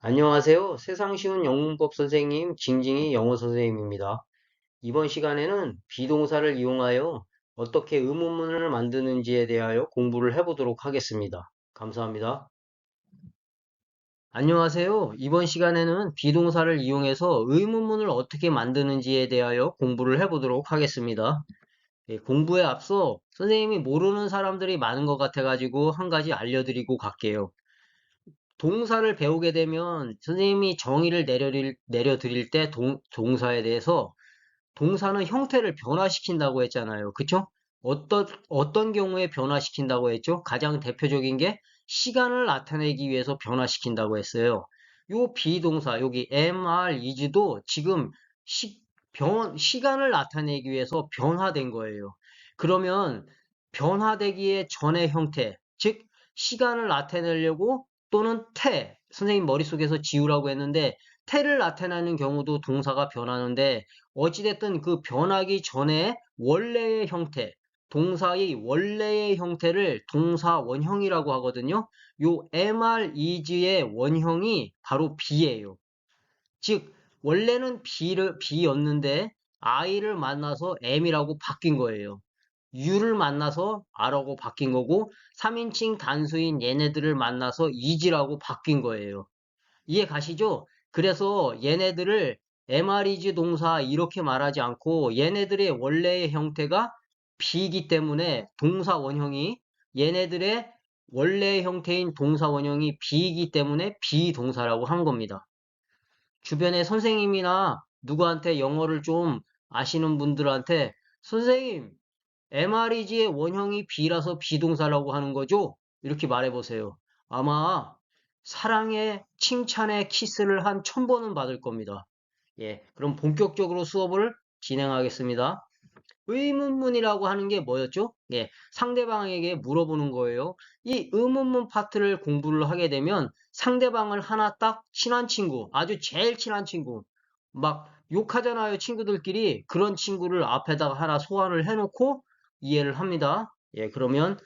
안녕하세요. 세상 쉬운 영문법 선생님 징징이 영어 선생님입니다. 이번 시간에는 비동사를 이용하여 어떻게 의문문을 만드는지에 대하여 공부를 해보도록 하겠습니다. 감사합니다. 안녕하세요. 이번 시간에는 비동사를 이용해서 의문문을 어떻게 만드는지에 대하여 공부를 해보도록 하겠습니다. 공부에 앞서 선생님이 모르는 사람들이 많은 것 같아가지고 한 가지 알려드리고 갈게요. 동사를 배우게 되면 선생님이 정의를 내려드릴 때 동사에 대해서 동사는 형태를 변화시킨다고 했잖아요. 그쵸? 어떤 경우에 변화시킨다고 했죠? 가장 대표적인 게 시간을 나타내기 위해서 변화시킨다고 했어요. 요 비동사, 여기 is도 지금 시간을 나타내기 위해서 변화된 거예요. 그러면 변화되기의 전의 형태, 즉, 시간을 나타내려고 또는 선생님 머릿속에서 지우라고 했는데, 태를 나타내는 경우도 동사가 변하는데, 어찌됐든 그 변하기 전에 원래의 형태, 동사의 원래의 형태를 동사 원형이라고 하거든요. 요 is의 원형이 바로 be예요. 즉, 원래는 be였는데 i를 만나서 m이라고 바뀐 거예요. U를 만나서 R라고 바뀐 거고 3인칭 단수인 얘네들을 만나서 is라고 바뀐 거예요. 이해 가시죠? 그래서 얘네들을 MR이즈 동사 이렇게 말하지 않고 얘네들의 원래의 형태가 B이기 때문에 동사 원형이 얘네들의 원래의 형태인 동사 원형이 B이기 때문에 비동사라고 한 겁니다. 주변에 선생님이나 누구한테 영어를 좀 아시는 분들한테 선생님, MR이지의 원형이 B라서 비동사라고 하는 거죠? 이렇게 말해보세요. 아마 사랑에, 칭찬에 키스를 한 1000번은 받을 겁니다. 예, 그럼 본격적으로 수업을 진행하겠습니다. 의문문이라고 하는 게 뭐였죠? 예, 상대방에게 물어보는 거예요. 이 의문문 파트를 공부를 하게 되면 상대방을 하나 딱 친한 친구, 아주 제일 친한 친구, 막 욕하잖아요, 친구들끼리. 그런 친구를 앞에다가 하나 소환을 해놓고 이해를 합니다. 예, 그러면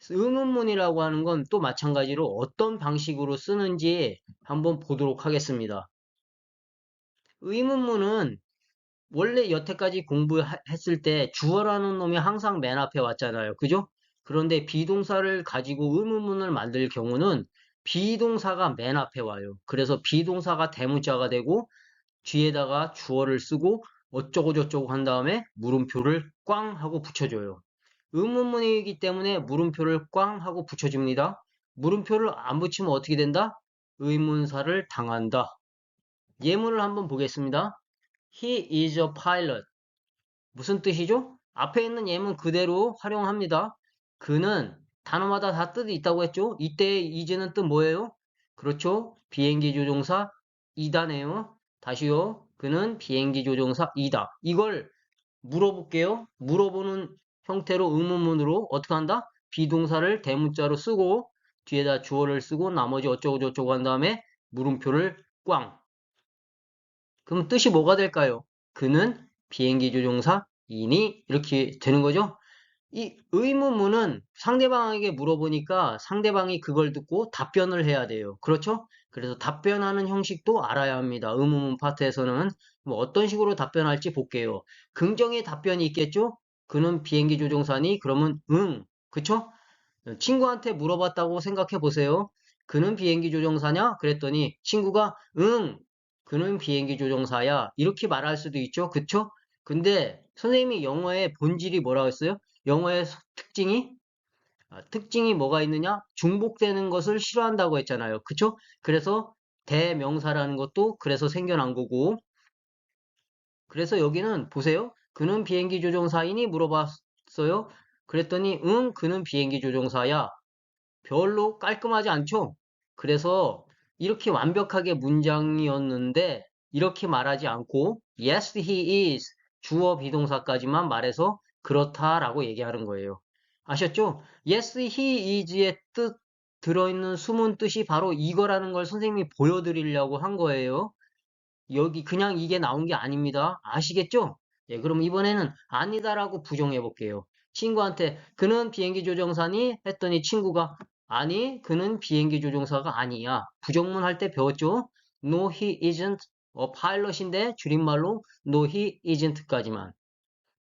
의문문이라고 하는 건 또 마찬가지로 어떤 방식으로 쓰는지 한번 보도록 하겠습니다. 의문문은 원래 여태까지 공부했을 때 주어라는 놈이 항상 맨 앞에 왔잖아요. 그죠? 그런데 비동사를 가지고 의문문을 만들 경우는 비동사가 맨 앞에 와요. 그래서 비동사가 대문자가 되고 뒤에다가 주어를 쓰고 어쩌고 저쩌고 한 다음에 물음표를 꽝 하고 붙여줘요. 의문문이기 때문에 물음표를 꽝 하고 붙여줍니다. 물음표를 안 붙이면 어떻게 된다? 의문사를 당한다. 예문을 한번 보겠습니다. He is a pilot. 무슨 뜻이죠? 앞에 있는 예문 그대로 활용합니다. 그는 단어마다 다 뜻이 있다고 했죠? 이때의 is는 뜻 뭐예요? 그렇죠? 비행기 조종사 이다네요. 다시요. 그는 비행기 조종사 이다. 이걸 물어볼게요. 물어보는 형태로 의문문으로 어떻게 한다? 비동사를 대문자로 쓰고 뒤에다 주어를 쓰고 나머지 어쩌고 저쩌고 한 다음에 물음표를 꽝. 그럼 뜻이 뭐가 될까요? 그는 비행기 조종사이니? 이렇게 되는 거죠? 이 의문문은 상대방에게 물어보니까 상대방이 그걸 듣고 답변을 해야 돼요. 그렇죠? 그래서 답변하는 형식도 알아야 합니다. 의문문 파트에서는 뭐 어떤 식으로 답변할지 볼게요. 긍정의 답변이 있겠죠? 그는 비행기 조종사니? 그러면 응. 그쵸? 친구한테 물어봤다고 생각해 보세요. 그는 비행기 조종사냐? 그랬더니 친구가 응, 그는 비행기 조종사야. 이렇게 말할 수도 있죠. 그쵸? 근데 선생님이 영어의 본질이 뭐라고 했어요? 영어의 특징이 뭐가 있느냐? 중복되는 것을 싫어한다고 했잖아요. 그쵸? 그래서 대명사라는 것도 그래서 생겨난 거고 그래서 여기는 보세요. 그는 비행기 조종사이니 물어봤어요. 그랬더니 응, 그는 비행기 조종사야. 별로 깔끔하지 않죠? 그래서 이렇게 완벽하게 문장이었는데 이렇게 말하지 않고 yes, he is 주어 비동사까지만 말해서 그렇다라고 얘기하는 거예요. 아셨죠? yes, he is의 뜻 들어있는 숨은 뜻이 바로 이거라는 걸 선생님이 보여드리려고 한 거예요. 여기 그냥 이게 나온 게 아닙니다. 아시겠죠? 예, 그럼 이번에는 아니다라고 부정해 볼게요. 친구한테 그는 비행기 조종사니? 했더니 친구가 아니, 그는 비행기 조종사가 아니야. 부정문 할 때 배웠죠? No, he isn't. 파일럿인데 줄임말로 No, he isn't까지만.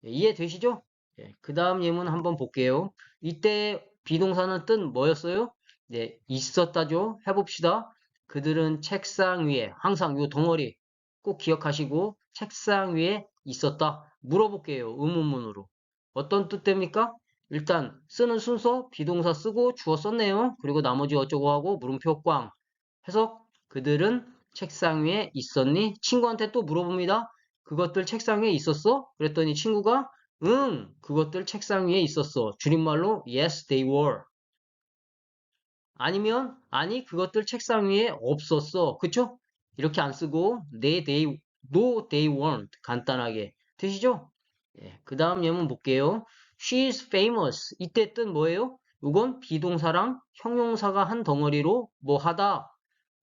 예, 이해되시죠? 예, 그 다음 예문 한번 볼게요. 이때 비동사는 뜻 뭐였어요? 네, 있었다죠? 해봅시다. 그들은 책상 위에, 항상 요 덩어리 꼭 기억하시고, 책상 위에 있었다. 물어볼게요. 의문문으로. 어떤 뜻 됩니까? 일단, 쓰는 순서, 비동사 쓰고 주어 썼네요. 그리고 나머지 어쩌고 하고, 물음표 꽝. 해석, 그들은 책상 위에 있었니? 친구한테 또 물어봅니다. 그것들 책상 위에 있었어? 그랬더니 친구가 응, 그것들 책상 위에 있었어. 줄임말로 yes, they were. 아니면 아니, 그것들 책상 위에 없었어. 그쵸? 이렇게 안 쓰고 no, they weren't. 간단하게. 되시죠? 예, 그 다음 예문 볼게요. She's famous. 이때 뜻 뭐예요? 이건 비동사랑 형용사가 한 덩어리로 뭐 하다.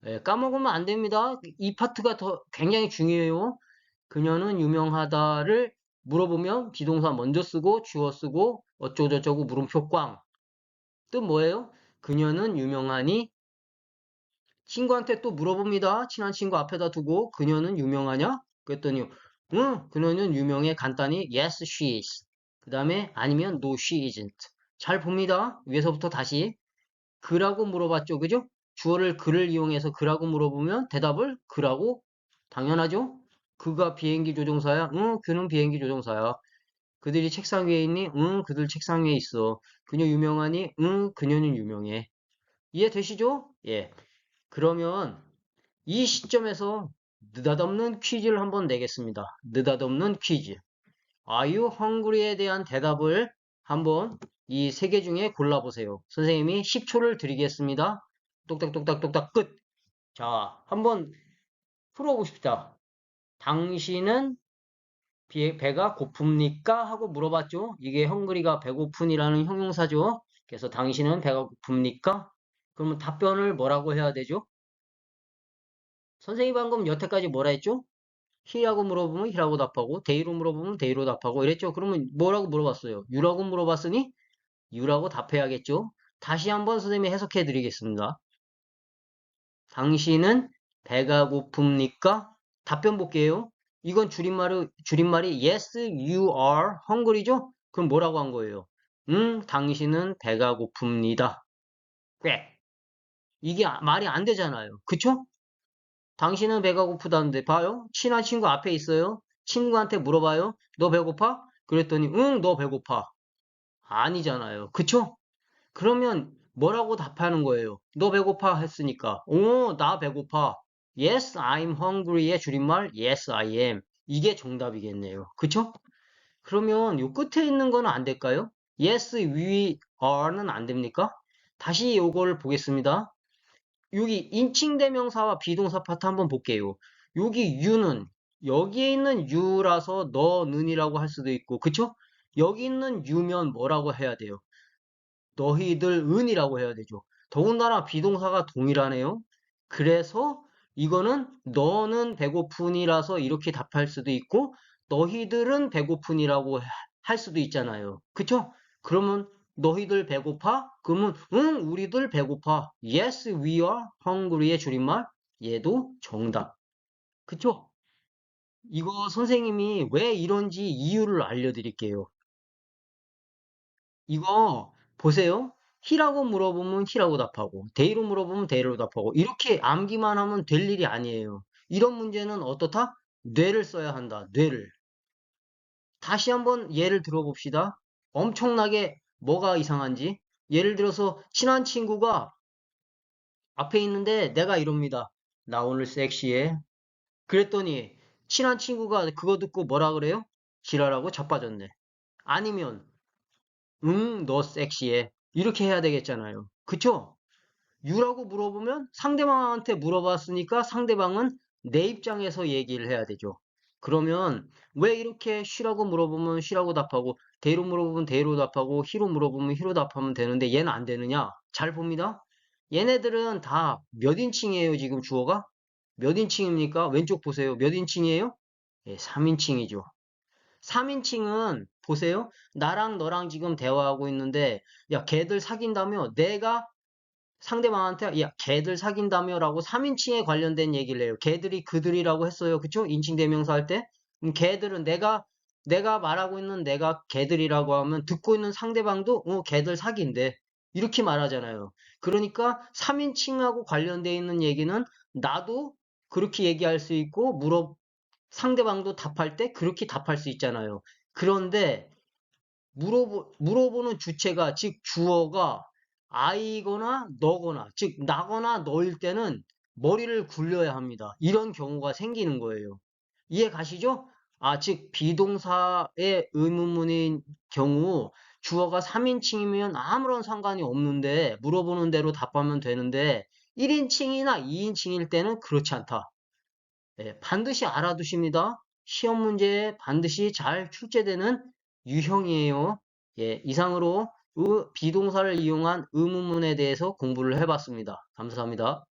예, 까먹으면 안 됩니다. 이 파트가 더 굉장히 중요해요. 그녀는 유명하다를 물어보면 비동사 먼저 쓰고 주어 쓰고 어쩌고저쩌고 물음표 꽝. 뜻 뭐예요? 그녀는 유명하니? 친구한테 또 물어봅니다. 친한 친구 앞에다 두고 그녀는 유명하냐? 그랬더니 응, 그녀는 유명해. 간단히 yes, she is. 그 다음에 아니면 no, she isn't. 잘 봅니다. 위에서부터 다시. 그라고 물어봤죠. 그죠? 주어를 그를 이용해서 그라고 물어보면 대답을 그라고 당연하죠? 그가 비행기 조종사야? 응, 그는 비행기 조종사야. 그들이 책상 위에 있니? 응, 그들 책상 위에 있어. 그녀 유명하니? 응, 그녀는 유명해. 이해되시죠? 예. 그러면 이 시점에서 느닷없는 퀴즈를 한번 내겠습니다. 느닷없는 퀴즈. Are you hungry에 대한 대답을 한번 이 세 개 중에 골라보세요. 선생님이 10초를 드리겠습니다. 똑딱똑딱똑딱 끝. 자, 한번 풀어봅시다. 당신은 배가 고픕니까? 하고 물어봤죠. 이게 헝그리가 배고픈이라는 형용사죠. 그래서 당신은 배가 고픕니까? 그러면 답변을 뭐라고 해야 되죠? 선생님 방금 여태까지 뭐라 했죠? he라고 물어보면 he라고 답하고 they로 물어보면 they로 답하고 이랬죠. 그러면 뭐라고 물어봤어요? you라고 물어봤으니 you라고 답해야겠죠. 다시 한번 선생님이 해석해 드리겠습니다. 당신은 배가 고픕니까? 답변 볼게요. 이건 줄임말이 yes, you are hungry죠? 그럼 뭐라고 한 거예요? 당신은 배가 고픕니다. 꽥. 이게 말이 안 되잖아요. 그쵸? 당신은 배가 고프다는데 봐요. 친한 친구 앞에 있어요. 친구한테 물어봐요. 너 배고파? 그랬더니 응, 너 배고파. 아니잖아요. 그쵸? 그러면 뭐라고 답하는 거예요? 너 배고파 했으니까. 나 배고파. Yes, I'm hungry의 줄임말 Yes, I am. 이게 정답이겠네요. 그쵸? 그러면 요 끝에 있는 거는 안 될까요? Yes, we are는 안 됩니까? 다시 요걸 보겠습니다. 여기 인칭대명사와 비동사 파트 한번 볼게요. 여기 you는 여기에 있는 you라서 너는이라고 할 수도 있고, 그쵸? 여기 있는 you면 뭐라고 해야 돼요? 너희들 은이라고 해야 되죠. 더군다나 비동사가 동일하네요. 그래서 이거는 너는 배고픈이라서 이렇게 답할 수도 있고 너희들은 배고픈이라고 할 수도 있잖아요. 그쵸? 그러면 너희들 배고파? 그러면 응, 우리들 배고파. Yes, we are hungry의 줄임말. 얘도 정답. 그쵸? 이거 선생님이 왜 이런지 이유를 알려드릴게요. 이거 보세요. 히라고 물어보면 히라고 답하고, 데이로 물어보면 데이로 답하고, 이렇게 암기만 하면 될 일이 아니에요. 이런 문제는 어떻다? 뇌를 써야 한다. 뇌를. 다시 한번 예를 들어봅시다. 엄청나게 뭐가 이상한지. 예를 들어서 친한 친구가 앞에 있는데 내가 이럽니다. 나 오늘 섹시해. 그랬더니 친한 친구가 그거 듣고 뭐라 그래요? 지랄하고 자빠졌네. 아니면 응, 너 섹시해. 이렇게 해야 되겠잖아요. 그쵸? 유라고 물어보면 상대방한테 물어봤으니까 상대방은 내 입장에서 얘기를 해야 되죠. 그러면 왜 이렇게 쉬라고 물어보면 쉬라고 답하고 데이로 물어보면 데이로 답하고 히로 물어보면 히로 답하면 되는데 얘는 안 되느냐? 잘 봅니다. 얘네들은 다 몇 인칭이에요, 지금 주어가? 몇 인칭입니까? 왼쪽 보세요. 몇 인칭이에요? 예, 3인칭이죠. 3인칭은 보세요. 나랑 너랑 지금 대화하고 있는데 야, 걔들 사귄다며 내가 상대방한테 야, 걔들 사귄다며 라고 3인칭에 관련된 얘기를 해요. 걔들이 그들이라고 했어요. 그쵸? 인칭 대명사 할 때. 걔들은 내가 말하고 있는 내가 걔들이라고 하면 듣고 있는 상대방도 걔들 사귄대. 이렇게 말하잖아요. 그러니까 3인칭하고 관련되어 있는 얘기는 나도 그렇게 얘기할 수 있고 상대방도 답할 때 그렇게 답할 수 있잖아요. 그런데 물어보는 주체가, 즉 주어가 아이거나 너거나, 즉 나거나 너일 때는 머리를 굴려야 합니다. 이런 경우가 생기는 거예요. 이해 가시죠? 즉 비동사의 의문문인 경우 주어가 3인칭이면 아무런 상관이 없는데 물어보는 대로 답하면 되는데 1인칭이나 2인칭일 때는 그렇지 않다. 반드시 알아두십니다. 시험 문제에 반드시 잘 출제되는 유형이에요. 이상으로 비동사를 이용한 의문문에 대해서 공부를 해봤습니다. 감사합니다.